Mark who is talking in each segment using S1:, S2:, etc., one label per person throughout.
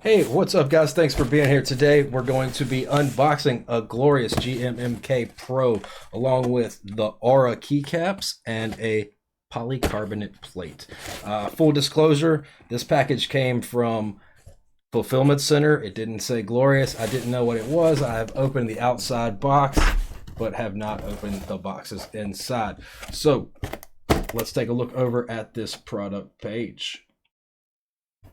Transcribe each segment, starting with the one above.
S1: Hey, what's up, guys? Thanks for being here today. We're going to be unboxing a glorious GMMK Pro along with the Aura keycaps and a polycarbonate plate. Full disclosure, this package came from Fulfillment Center. It didn't say glorious. I didn't know what it was. I have opened the outside box, but have not opened the boxes inside. So let's take a look over at this product page.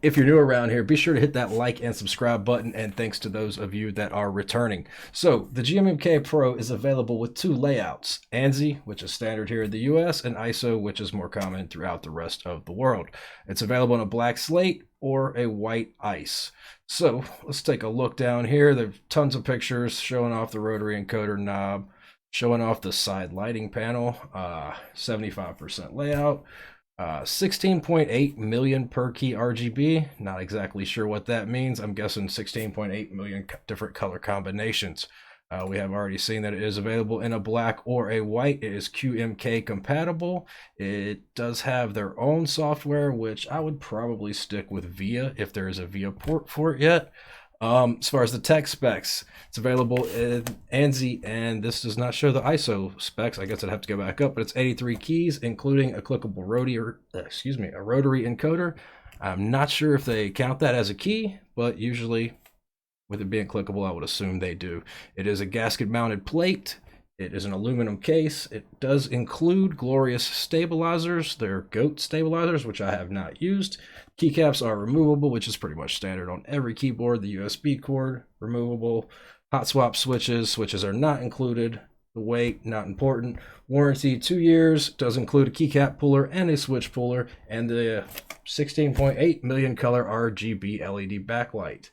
S1: If you're new around here, be sure to hit that like and subscribe button, and thanks to those of you that are returning. So the GMMK Pro is available with two layouts, ANSI, which is standard here in the US, and ISO, which is more common throughout the rest of the world. It's available in a black slate or a white ice. So let's take a look down here. There's tons of pictures showing off the rotary encoder knob, showing off the side lighting panel, 75% layout. 16.8 million per key RGB. Not exactly sure what that means. I'm guessing 16.8 million different color combinations. We have already seen that it is available in a black or a white. It is QMK compatible. It does have their own software, which I would probably stick with VIA if there is a VIA port for it yet. As far as the tech specs, it's available in ANSI, and this does not show the ISO specs. I guess I'd have to go back up, but it's 83 keys, including a clickable rotary encoder. I'm not sure if they count that as a key, but usually with it being clickable, I would assume they do. It is a gasket-mounted plate. It is an aluminum case. It does include glorious stabilizers. They're GOAT stabilizers, which I have not used. Keycaps are removable, which is pretty much standard on every keyboard. The USB cord, removable. Hot swap switches. Switches are not included. The weight, not important. Warranty, 2 years. Does include a keycap puller and a switch puller. And the 16.8 million color RGB LED backlight.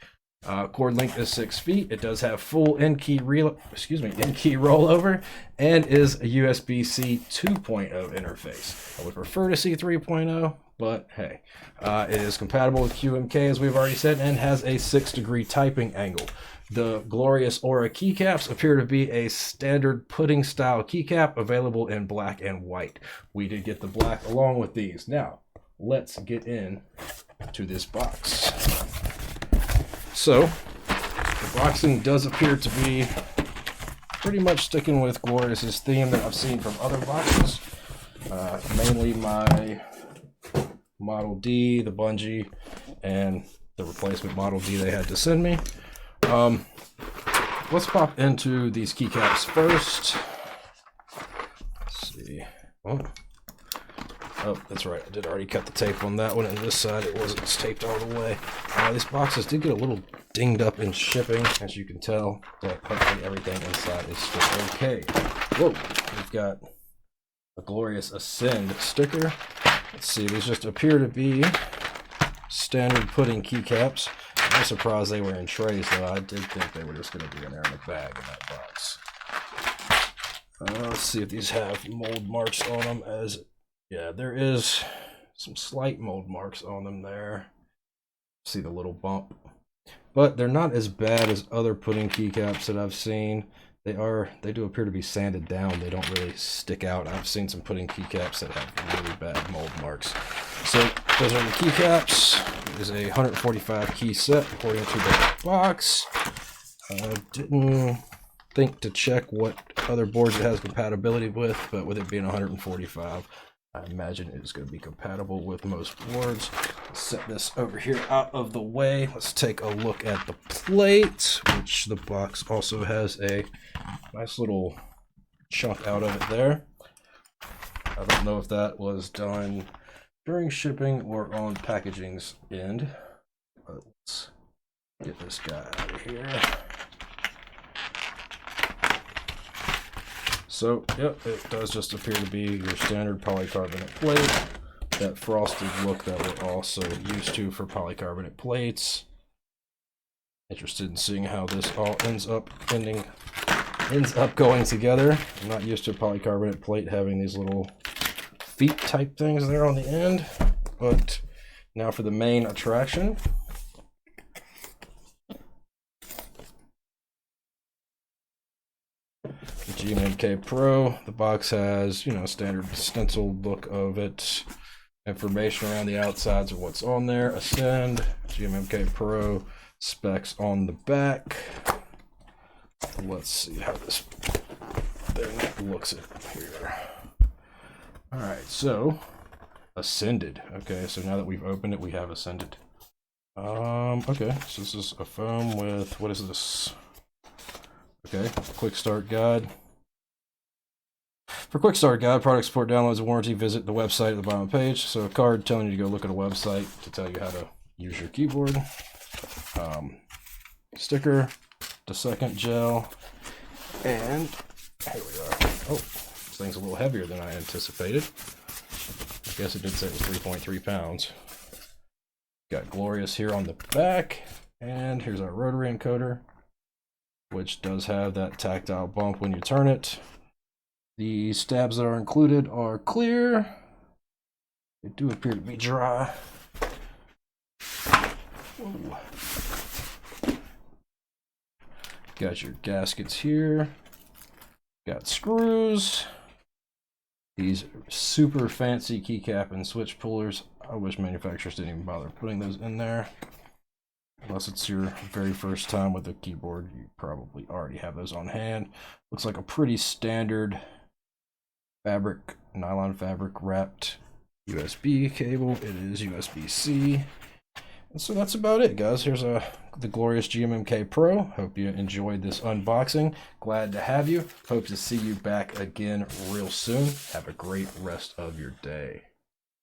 S1: Cord length is 6 feet. It does have full in-key rollover and is a USB-C 2.0 interface. I would prefer to see 3.0, but hey, it is compatible with QMK, as we've already said, and has a 6-degree typing angle. The glorious Aura keycaps appear to be a standard pudding style keycap available in black and white. We did get the black along with these. Now, let's get in to this box. So, the boxing does appear to be pretty much sticking with Glorious's theme that I've seen from other boxes. Mainly my Model D, the Bungee, and the replacement Model D they had to send me. Let's pop into these keycaps first. Let's see. Oh, that's right. I did already cut the tape on that one, and this side it wasn't taped all the way. These boxes did get a little dinged up in shipping, as you can tell, but hopefully everything inside is still okay. Whoa, we've got a glorious Ascend sticker. Let's see, these just appear to be standard pudding keycaps. I'm surprised they were in trays, though. I did think they were just going to be in there in a bag in that box. Let's see if these have mold marks on them. Yeah, there is some slight mold marks on them there. See the little bump. But they're not as bad as other pudding keycaps that I've seen. They do appear to be sanded down. They don't really stick out. I've seen some pudding keycaps that have really bad mold marks. So those are the keycaps. It is a 145 key set according to the box. I didn't think to check what other boards it has compatibility with, but with it being 145, I imagine it is going to be compatible with most boards. Let's set this over here out of the way. Let's take a look at the plate, which the box also has a nice little chunk out of it there. I don't know if that was done during shipping or on packaging's end, but let's get this guy out of here. So, yep, it does just appear to be your standard polycarbonate plate. That frosted look that we're also used to for polycarbonate plates. Interested in seeing how this all ends up going together. I'm not used to a polycarbonate plate having these little feet type things there on the end. But now for the main attraction. GMMK Pro. The box has, standard stenciled look of it. Information around the outsides of what's on there. Ascend, GMMK Pro, specs on the back. Let's see how this thing looks in here. All right, so Ascended. Okay, so now that we've opened it, we have Ascended. Okay, so this is a foam with, what is this? Okay, quick start guide. For quick start guide, product support, downloads, and warranty, visit the website at the bottom of the page. So a card telling you to go look at a website to tell you how to use your keyboard. Sticker, the second gel, and here we are. Oh, this thing's a little heavier than I anticipated. I guess it did say it was 3.3 pounds. Got Glorious here on the back, and here's our rotary encoder, which does have that tactile bump when you turn it. The stabs that are included are clear. They do appear to be dry. Whoa. Got your gaskets here. Got screws. These super fancy keycap and switch pullers. I wish manufacturers didn't even bother putting those in there. Unless it's your very first time with a keyboard, you probably already have those on hand. Looks like a pretty standard fabric, nylon fabric wrapped USB cable. It is USB-C. And so that's about it, guys. Here's the glorious GMMK Pro. Hope you enjoyed this unboxing. Glad to have you. Hope to see you back again real soon. Have a great rest of your day.